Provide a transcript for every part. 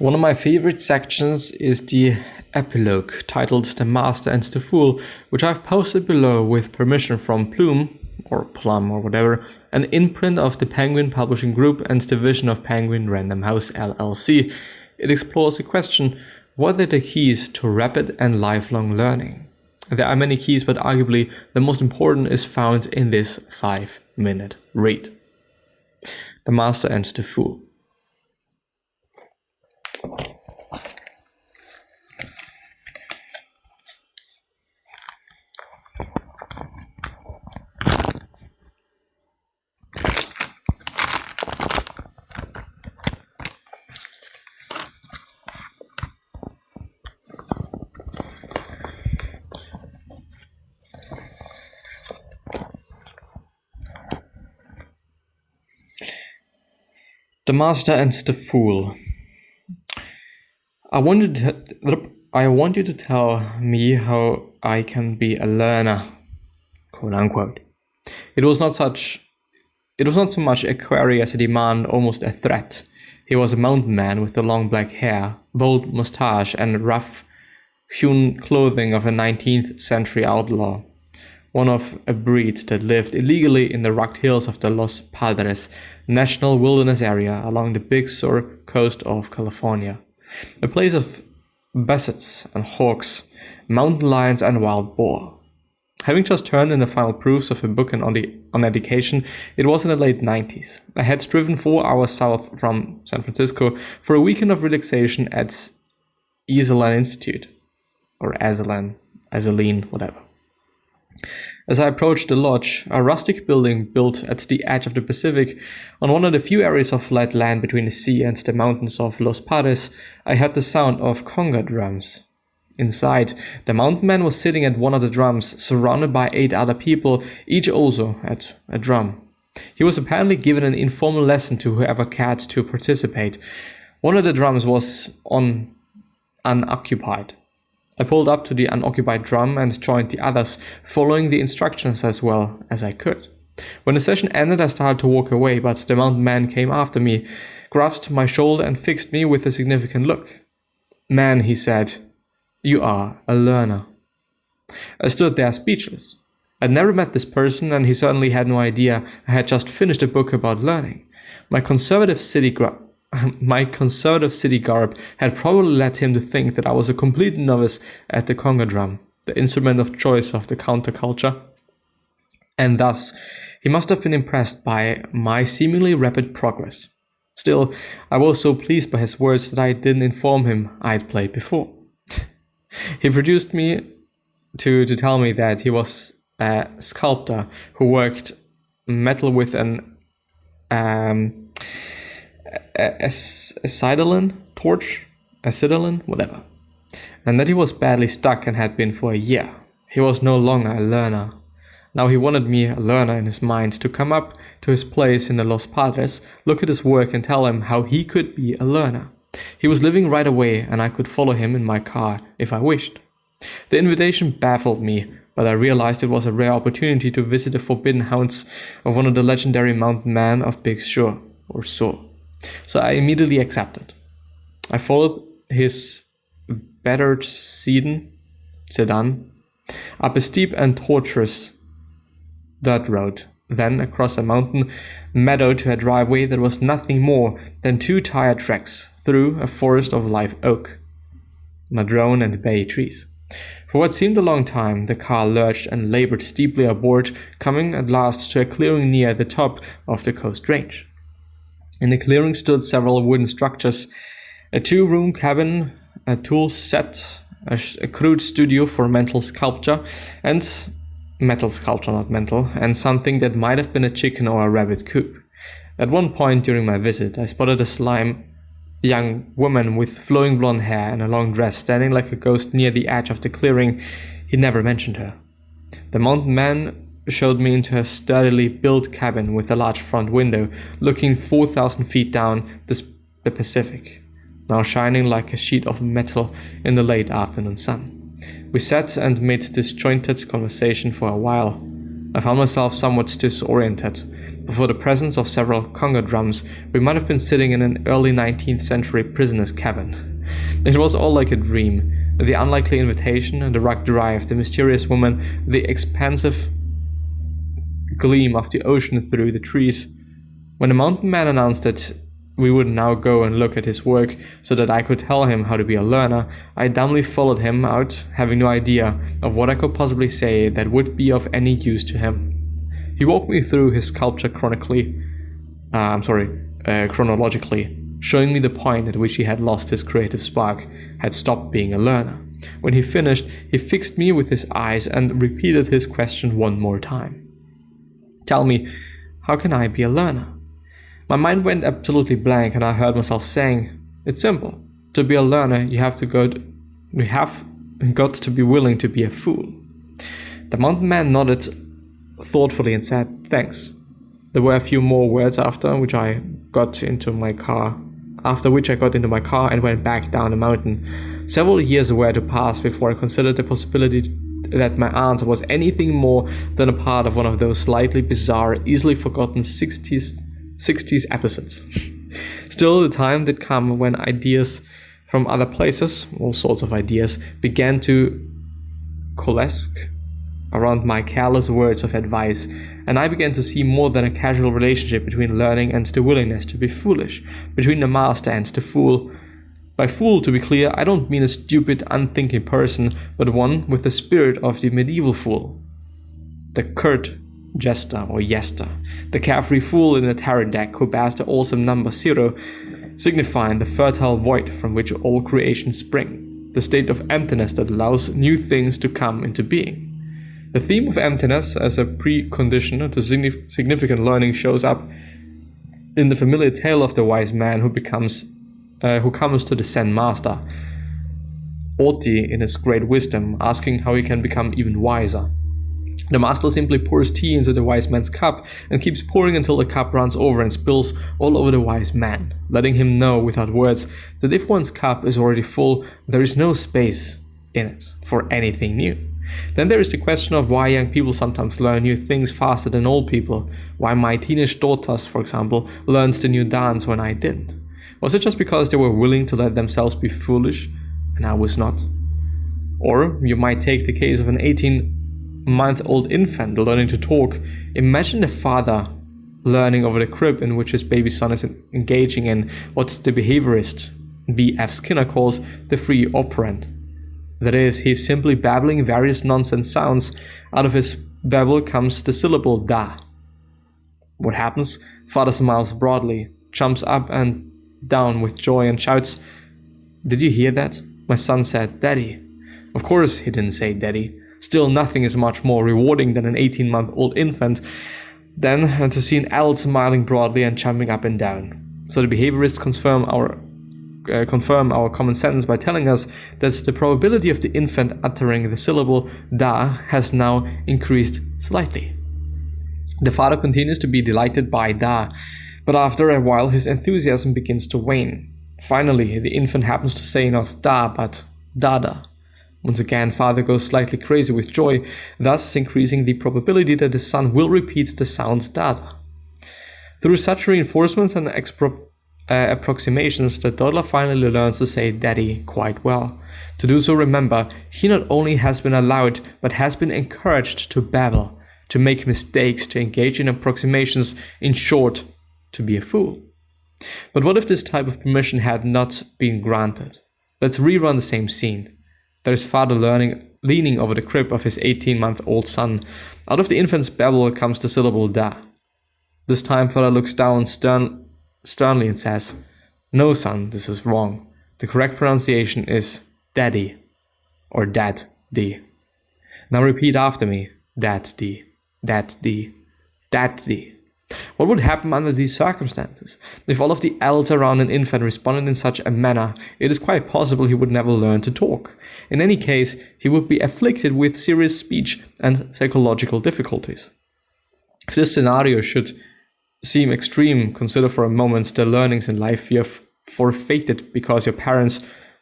One of my favorite sections is the epilogue titled The Master and the Fool, which I've posted below with permission from Plume, or Plum or whatever, an imprint of the Penguin Publishing Group and division of Penguin Random House LLC. It explores the question, what are the keys to rapid and lifelong learning? There are many keys, but arguably the most important is found in this 5-minute read. The Master and the Fool. The Master and the Fool. I want you to tell me how I can be a learner, quote unquote. It was not so much a query as a demand, almost a threat. He was a mountain man with the long black hair, bold moustache, and rough-hewn clothing of a 19th century outlaw. One of a breed that lived illegally in the rugged hills of the Los Padres National Wilderness Area along the Big Sur coast of California. A place of buzzards and hawks, mountain lions and wild boar. Having just turned in the final proofs of a book on education, it was in the late 90s. I had driven 4 hours south from San Francisco for a weekend of relaxation at Esalen Institute, or Azaleen, whatever. As I approached the lodge, a rustic building built at the edge of the Pacific, on one of the few areas of flat land between the sea and the mountains of Los Padres, I heard the sound of conga drums. Inside, the mountain man was sitting at one of the drums, surrounded by 8 other people, each also at a drum. He was apparently given an informal lesson to whoever cared to participate. One of the drums was unoccupied. I pulled up to the unoccupied drum and joined the others, following the instructions as well as I could. When the session ended, I started to walk away, but the mountain man came after me, grasped my shoulder and fixed me with a significant look. "Man," he said, "you are a learner." I stood there speechless. I'd never met this person, and he certainly had no idea I had just finished a book about learning. My conservative city garb had probably led him to think that I was a complete novice at the conga drum, the instrument of choice of the counterculture. And thus, he must have been impressed by my seemingly rapid progress. Still, I was so pleased by his words that I didn't inform him I had played before. He produced me to tell me that he was a sculptor who worked metal with an acetylene torch, whatever, and that he was badly stuck and had been for a year. He was no longer a learner. Now he wanted me, a learner in his mind, to come up to his place in the Los Padres, look at his work and tell him how he could be a learner. He was living right away and I could follow him in my car if I wished. The invitation baffled me, but I realized it was a rare opportunity to visit the forbidden haunts of one of the legendary mountain men of Big Sur, or Sur. So I immediately accepted. I followed his battered sedan up a steep and tortuous dirt road, then across a mountain meadow to a driveway that was nothing more than 2 tire tracks through a forest of live oak, madrone and bay trees. For what seemed a long time, the car lurched and labored steeply aboard, coming at last to a clearing near the top of the coast range. In the clearing stood several wooden structures, a 2-room cabin, a tool set, a crude studio for metal sculpture, and something that might have been a chicken or a rabbit coop. At one point during my visit, I spotted a slim young woman with flowing blonde hair and a long dress standing like a ghost near the edge of the clearing. He never mentioned her. The mountain man showed me into a sturdily built cabin with a large front window looking 4,000 feet down the Pacific, now shining like a sheet of metal in the late afternoon sun. We sat and made disjointed conversation for a while. I found myself somewhat disoriented. but for the presence of several conga drums, we might have been sitting in an early 19th century prisoner's cabin. It was all like a dream. The unlikely invitation, the rug drive, the mysterious woman, the expansive gleam of the ocean through the trees. When the mountain man announced that we would now go and look at his work so that I could tell him how to be a learner, I dumbly followed him out, having no idea of what I could possibly say that would be of any use to him. He walked me through his sculpture chronologically, showing me the point at which he had lost his creative spark, had stopped being a learner. When he finished, he fixed me with his eyes and repeated his question one more time. Tell me, how can I be a learner? My mind went absolutely blank and I heard myself saying, it's simple. To be a learner, you have got to be willing to be a fool. The mountain man nodded thoughtfully and said, thanks. There were a few more words after which I got into my car and went back down the mountain. Several years were to pass before I considered the possibility that my answer was anything more than a part of one of those slightly bizarre, easily forgotten 60s episodes. Still, the time did come when ideas from other places, all sorts of ideas, began to coalesce around my careless words of advice, and I began to see more than a casual relationship between learning and the willingness to be foolish, between the master and the fool. By fool, to be clear, I don't mean a stupid, unthinking person, but one with the spirit of the medieval fool. The curt jester or yester, the carefree fool in a tarot deck who bears the awesome number 0, signifying the fertile void from which all creations spring, the state of emptiness that allows new things to come into being. The theme of emptiness as a precondition to significant learning shows up in the familiar tale of the wise man who comes to the Zen master, Oti in his great wisdom, asking how he can become even wiser. The master simply pours tea into the wise man's cup and keeps pouring until the cup runs over and spills all over the wise man, letting him know without words that if one's cup is already full, there is no space in it for anything new. Then there is the question of why young people sometimes learn new things faster than old people, why my teenage daughters, for example, learned the new dance when I didn't. Was it just because they were willing to let themselves be foolish and I was not? Or you might take the case of an 18-month-old infant learning to talk. Imagine the father learning over the crib in which his baby son is engaging in what the behaviorist B.F. Skinner calls the free operant. That is, he's simply babbling various nonsense sounds. Out of his babble comes the syllable da. What happens? Father smiles broadly, jumps up and down with joy and shouts, "Did you hear that?" My son said, "Daddy." Of course he didn't say daddy. Still, nothing is much more rewarding than an 18-month-old infant than to see an adult smiling broadly and jumping up and down. So the behaviorists confirm our common sense by telling us that the probability of the infant uttering the syllable da has now increased slightly. The father continues to be delighted by da, but after a while his enthusiasm begins to wane. Finally, the infant happens to say not da but dada. Once again, father goes slightly crazy with joy, thus increasing the probability that the son will repeat the sound dada. Through such reinforcements and approximations, the toddler finally learns to say daddy quite well. To do so, remember, he not only has been allowed, but has been encouraged to babble, to make mistakes, to engage in approximations, in short, to be a fool. But what if this type of permission had not been granted? Let's rerun the same scene. There is father leaning over the crib of his 18-month-old son. Out of the infant's babble comes the syllable da. This time father looks down sternly and says, "No, son, this is wrong. The correct pronunciation is daddy, or dad-dee. Now repeat after me, dad-dee, dad-dee, dad-dee." What would happen under these circumstances? If all of the adults around an infant responded in such a manner, it is quite possible he would never learn to talk. In any case, he would be afflicted with serious speech and psychological difficulties. If this scenario should seem extreme, consider for a moment the learnings in life you have forfeited because your parents,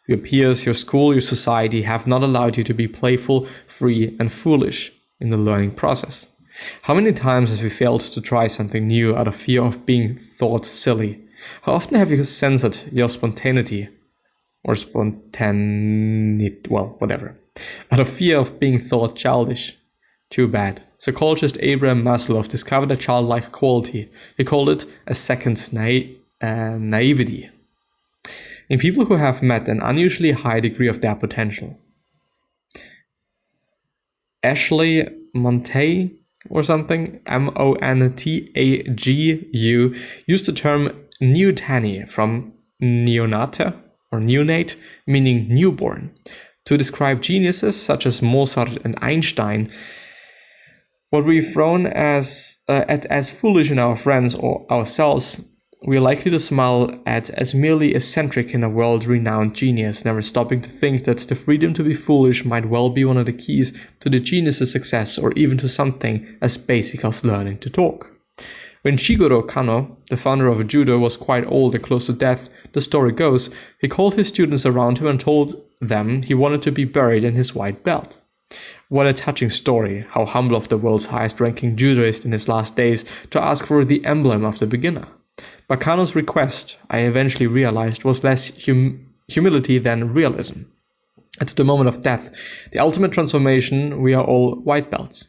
your peers, your school, your society have not allowed you to be playful, free, and foolish in the learning process. How many times have you failed to try something new out of fear of being thought silly? How often have you censored your spontaneity? Or well, whatever. Out of fear of being thought childish? Too bad. Psychologist Abraham Maslow discovered a childlike quality. He called it a second naivety in people who have met an unusually high degree of their potential. Ashley Montaigne or something, Montagu, used the term neoteny from neonate or neonate, meaning newborn, to describe geniuses such as Mozart and Einstein. What we've thrown as foolish in our friends or ourselves, we are likely to smile at as merely eccentric in a world-renowned genius, never stopping to think that the freedom to be foolish might well be one of the keys to the genius's success, or even to something as basic as learning to talk. When Shigeru Kano, the founder of judo, was quite old and close to death, the story goes, he called his students around him and told them he wanted to be buried in his white belt. What a touching story, how humble of the world's highest-ranking judoist in his last days to ask for the emblem of the beginner. But Kano's request, I eventually realized, was less humility than realism. At the moment of death, the ultimate transformation, we are all white belts.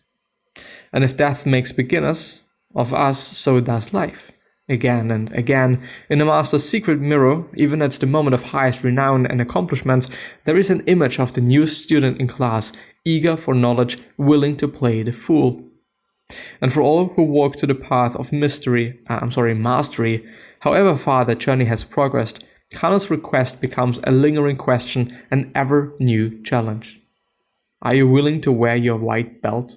And if death makes beginners of us, so does life. Again and again, in the master's secret mirror, even at the moment of highest renown and accomplishments, there is an image of the new student in class, eager for knowledge, willing to play the fool. And for all who walk to the path of mastery, however far the journey has progressed, Kano's request becomes a lingering question, an ever new challenge. Are you willing to wear your white belt?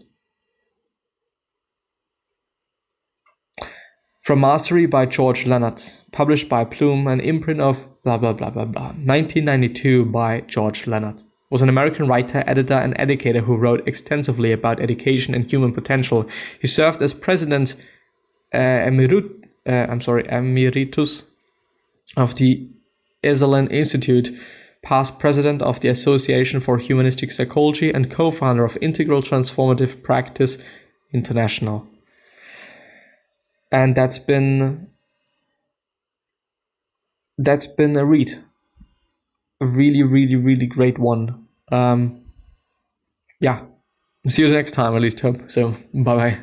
From Mastery by George Leonard, published by Plume, an imprint of blah blah blah blah blah, 1992 by George Leonard. Was an American writer, editor, and educator who wrote extensively about education and human potential. He served as president emeritus of the Esalen Institute, past president of the Association for Humanistic Psychology, and co-founder of Integral Transformative Practice International. And that's been a read. A really, really, really great one. Yeah. See you next time, at least hope. So, bye-bye.